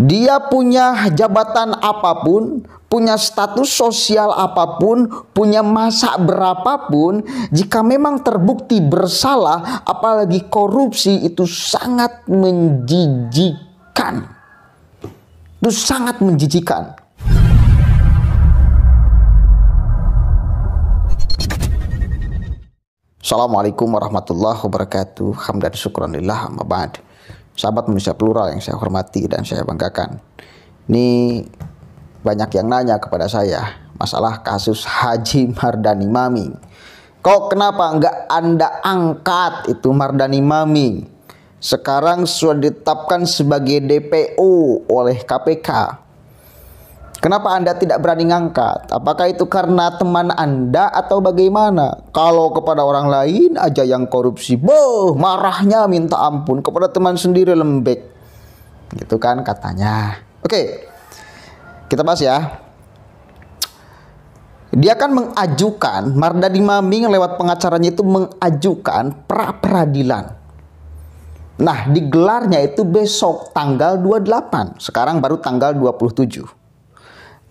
Dia punya jabatan apapun, punya status sosial apapun, punya masa berapapun, jika memang terbukti bersalah, apalagi korupsi, itu sangat menjijikan. Itu sangat menjijikan. Assalamualaikum warahmatullahi wabarakatuh. Hamdan syukranillah amma ba'd. Sahabat manusia plural yang saya hormati dan saya banggakan. Ini banyak yang nanya kepada saya masalah kasus Haji Mardhani Maming. Kok kenapa enggak Anda angkat itu Mardhani Maming? Sekarang sudah ditetapkan sebagai DPO oleh KPK. Kenapa Anda tidak berani ngangkat? Apakah itu karena teman Anda atau bagaimana? Kalau kepada orang lain aja yang korupsi, marahnya minta ampun, kepada teman sendiri lembek. Gitu kan katanya. Oke, kita bahas ya. Dia kan mengajukan, Mardhani Maming lewat pengacaranya itu mengajukan pra-peradilan. Nah, digelarnya itu besok tanggal 28. Sekarang baru tanggal 27.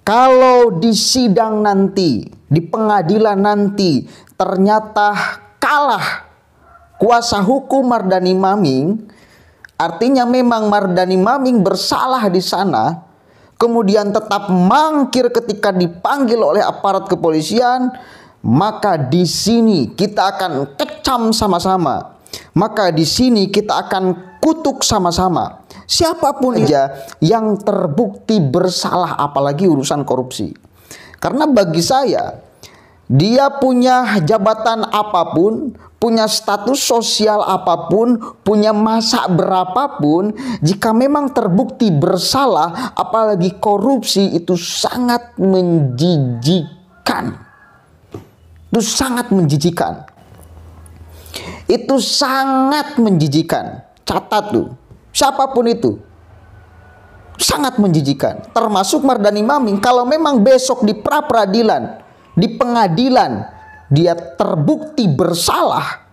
Kalau di sidang nanti, di pengadilan nanti, ternyata kalah kuasa hukum Mardhani Maming, artinya memang Mardhani Maming bersalah di sana, kemudian tetap mangkir ketika dipanggil oleh aparat kepolisian, maka di sini kita akan kecam sama-sama. Maka di sini kita akan kutuk sama-sama. Siapapun aja yang terbukti bersalah, apalagi urusan korupsi. Karena bagi saya, dia punya jabatan apapun, punya status sosial apapun, punya masa berapapun, jika memang terbukti bersalah, apalagi korupsi, itu sangat menjijikan. Itu sangat menjijikan. Itu sangat menjijikan. Catat tuh. Siapapun itu sangat menjijikan, termasuk Mardhani Maming. Kalau memang besok di pra-peradilan, di pengadilan dia terbukti bersalah,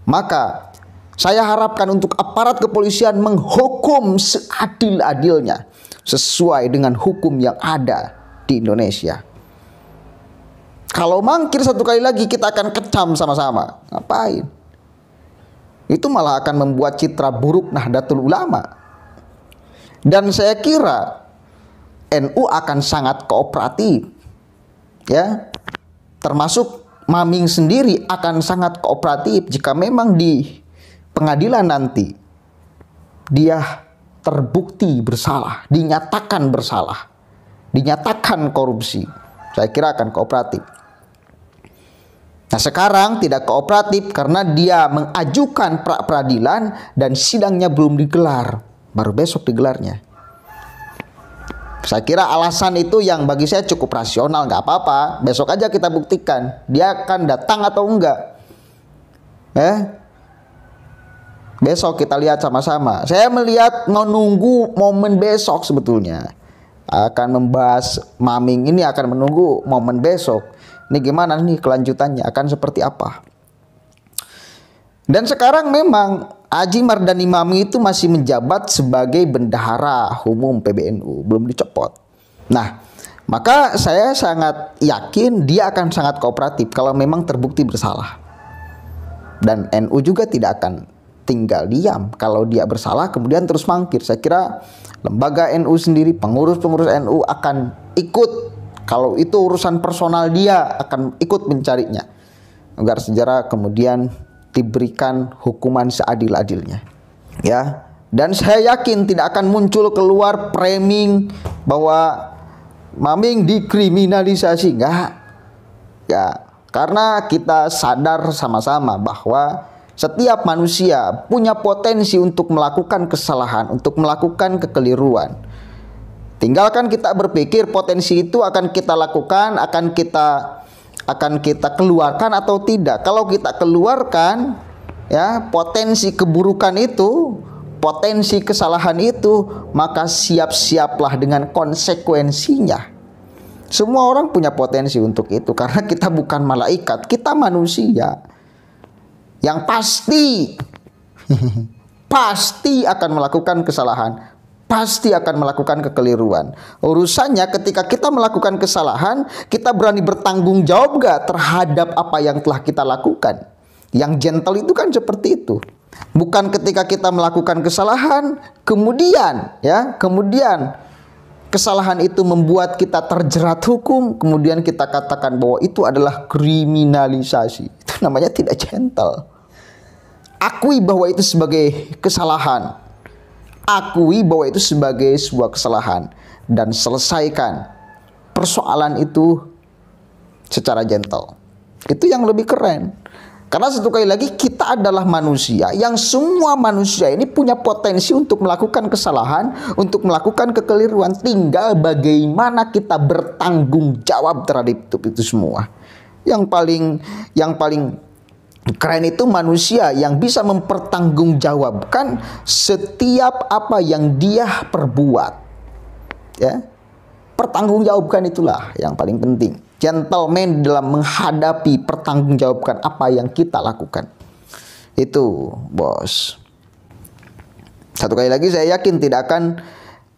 maka saya harapkan untuk aparat kepolisian menghukum seadil-adilnya sesuai dengan hukum yang ada di Indonesia. Kalau mangkir satu kali lagi, kita akan kecam sama-sama. Ngapain? Itu malah akan membuat citra buruk Nahdlatul Ulama. Dan saya kira NU akan sangat kooperatif. Ya. Termasuk Maming sendiri akan sangat kooperatif jika memang di pengadilan nanti dia terbukti bersalah, dinyatakan bersalah, dinyatakan korupsi. Saya kira akan kooperatif. Nah, sekarang tidak kooperatif karena dia mengajukan pra-peradilan dan sidangnya belum digelar, baru besok digelarnya. Saya kira alasan itu yang bagi saya cukup rasional, nggak apa-apa. Besok aja kita buktikan dia akan datang atau enggak. Besok kita lihat sama-sama. Saya melihat menunggu momen besok sebetulnya. Akan membahas Maming ini akan menunggu momen besok. Ini gimana nih kelanjutannya, akan seperti apa? Dan sekarang memang Haji Mardhani Maming itu masih menjabat sebagai bendahara umum PBNU, belum dicopot. Nah, maka saya sangat yakin dia akan sangat kooperatif kalau memang terbukti bersalah. Dan NU juga tidak akan tinggal diam kalau dia bersalah kemudian terus mangkir. Saya kira lembaga NU sendiri, pengurus-pengurus NU akan ikut. Kalau itu urusan personal, dia akan ikut mencarinya agar sejarah kemudian diberikan hukuman seadil-adilnya. Ya, dan saya yakin tidak akan muncul keluar framing bahwa Maming dikriminalisasi, enggak. Ya, karena kita sadar sama-sama bahwa setiap manusia punya potensi untuk melakukan kesalahan, untuk melakukan kekeliruan. Tinggalkan kita berpikir potensi itu akan kita lakukan, akan kita keluarkan atau tidak. Kalau kita keluarkan, ya, potensi keburukan itu, potensi kesalahan itu, maka siap-siaplah dengan konsekuensinya. Semua orang punya potensi untuk itu karena kita bukan malaikat, kita manusia yang pasti akan melakukan kesalahan. pasti akan melakukan kekeliruan. Urusannya ketika kita melakukan kesalahan, kita berani bertanggung jawab gak terhadap apa yang telah kita lakukan. Yang gentle itu kan seperti itu. Bukan ketika kita melakukan kesalahan, kemudian kesalahan itu membuat kita terjerat hukum, kemudian kita katakan bahwa itu adalah kriminalisasi. Itu namanya tidak gentle. Akui bahwa itu sebagai kesalahan. Akui bahwa itu sebagai sebuah kesalahan dan selesaikan persoalan itu secara gentle. Itu yang lebih keren. Karena satu kali lagi kita adalah manusia yang semua manusia ini punya potensi untuk melakukan kesalahan, untuk melakukan kekeliruan. Tinggal bagaimana kita bertanggung jawab terhadap itu semua. Yang paling keren itu manusia yang bisa mempertanggungjawabkan setiap apa yang dia perbuat. Ya. Pertanggungjawabkan itulah yang paling penting. Gentleman dalam menghadapi pertanggungjawabkan apa yang kita lakukan. Itu, bos. Satu kali lagi saya yakin tidak akan,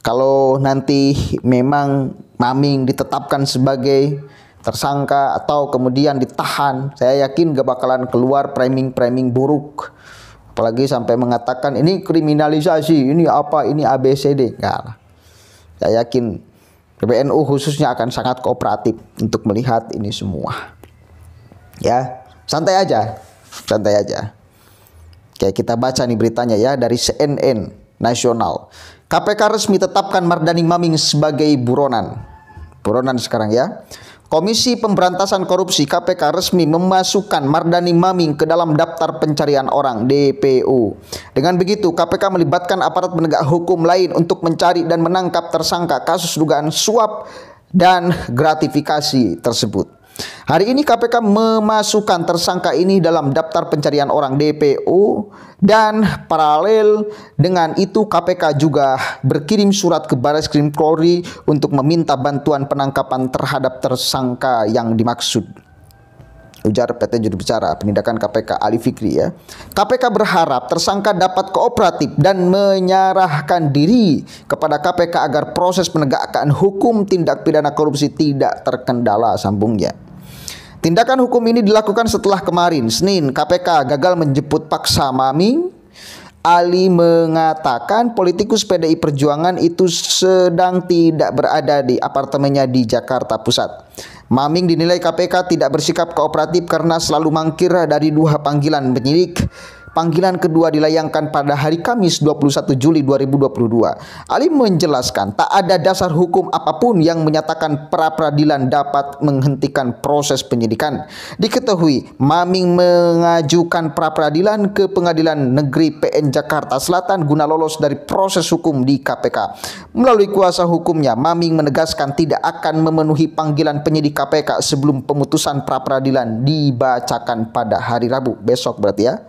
kalau nanti memang Maming ditetapkan sebagai tersangka atau kemudian ditahan, saya yakin gak bakalan keluar framing-framing buruk. Apalagi sampai mengatakan ini kriminalisasi, ini apa, ini ABCD. Enggak lah. Saya yakin PBNU khususnya akan sangat kooperatif untuk melihat ini semua. Ya, santai aja. Kayak kita baca nih beritanya ya dari CNN Nasional. KPK resmi tetapkan Mardani Maming sebagai buronan. Buronan sekarang ya. Komisi Pemberantasan Korupsi KPK resmi memasukkan Mardani Maming ke dalam daftar pencarian orang DPO. Dengan begitu, KPK melibatkan aparat penegak hukum lain untuk mencari dan menangkap tersangka kasus dugaan suap dan gratifikasi tersebut. Hari ini KPK memasukkan tersangka ini dalam daftar pencarian orang DPO, dan paralel dengan itu KPK juga berkirim surat ke Barreskrim Polri untuk meminta bantuan penangkapan terhadap tersangka yang dimaksud. Ujar PT Juru Bicara Penindakan KPK Ali Fikri ya. KPK berharap tersangka dapat kooperatif dan menyerahkan diri kepada KPK agar proses penegakan hukum tindak pidana korupsi tidak terkendala, sambungnya. Tindakan hukum ini dilakukan setelah kemarin Senin KPK gagal menjemput paksa Maming. Ali mengatakan politikus PDI Perjuangan itu sedang tidak berada di apartemennya di Jakarta Pusat. Maming dinilai KPK tidak bersikap kooperatif karena selalu mangkir dari 2 panggilan penyidik. Panggilan kedua dilayangkan pada hari Kamis 21 Juli 2022. Ali menjelaskan tak ada dasar hukum apapun yang menyatakan pra-peradilan dapat menghentikan proses penyidikan. Diketahui Maming mengajukan pra-peradilan ke Pengadilan Negeri PN Jakarta Selatan guna lolos dari proses hukum di KPK. Melalui kuasa hukumnya, Maming menegaskan tidak akan memenuhi panggilan penyidik KPK sebelum pemutusan pra-peradilan dibacakan pada hari Rabu besok berarti ya.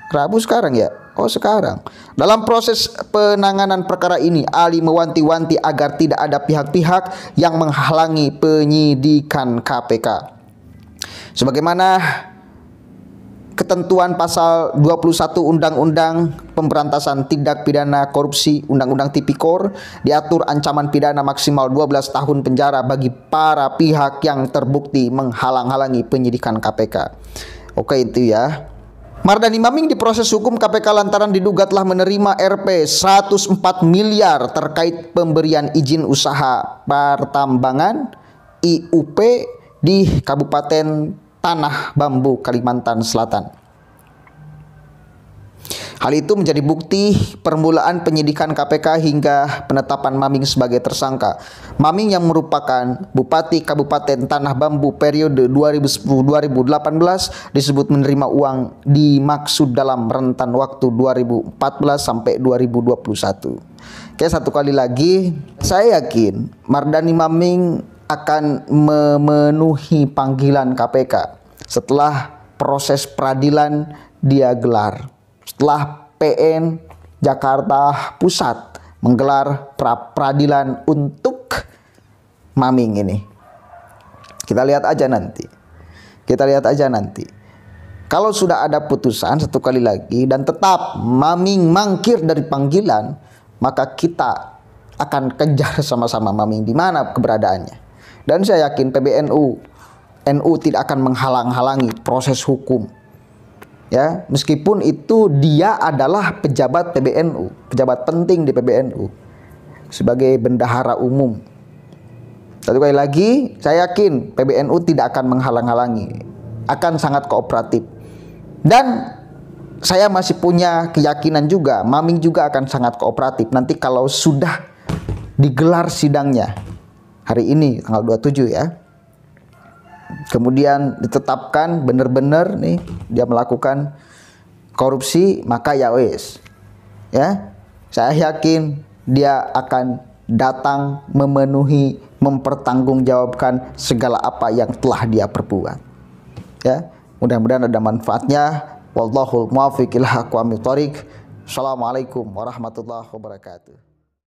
Rabu sekarang ya? Oh sekarang. Dalam proses penanganan perkara ini, Ali mewanti-wanti agar tidak ada pihak-pihak yang menghalangi penyidikan KPK. Sebagaimana ketentuan pasal 21 Undang-Undang Pemberantasan Tindak Pidana Korupsi Undang-Undang Tipikor, diatur ancaman pidana maksimal 12 tahun penjara bagi para pihak yang terbukti menghalang-halangi penyidikan KPK. Oke itu ya. Mardani Maming diproses hukum KPK lantaran diduga telah menerima Rp 104 miliar terkait pemberian izin usaha pertambangan IUP di Kabupaten Tanah Bambu, Kalimantan Selatan. Hal itu menjadi bukti permulaan penyidikan KPK hingga penetapan Maming sebagai tersangka. Maming yang merupakan Bupati Kabupaten Tanah Bambu periode 2010-2018 disebut menerima uang dimaksud dalam rentan waktu 2014 sampai 2021. Oke, satu kali lagi, saya yakin Mardani Maming akan memenuhi panggilan KPK setelah proses peradilan dia gelar. Setelah PN Jakarta Pusat menggelar peradilan untuk Maming ini. Kita lihat aja nanti. Kalau sudah ada putusan satu kali lagi dan tetap Maming mangkir dari panggilan, maka kita akan kejar sama-sama Maming di mana keberadaannya. Dan saya yakin NU tidak akan menghalang-halangi proses hukum. Ya, meskipun itu dia adalah pejabat PBNU, pejabat penting di PBNU sebagai bendahara umum. Satu kali lagi, saya yakin PBNU tidak akan menghalang-halangi, akan sangat kooperatif. Dan saya masih punya keyakinan juga, Maming juga akan sangat kooperatif. Nanti kalau sudah digelar sidangnya, hari ini tanggal 27 ya, kemudian ditetapkan benar-benar nih dia melakukan korupsi, maka ya wes, ya saya yakin dia akan datang memenuhi, mempertanggungjawabkan segala apa yang telah dia perbuat. Ya, mudah-mudahan ada manfaatnya. Wallahul muwaffiq ila aqwamit thoriq. Assalamualaikum warahmatullahi wabarakatuh.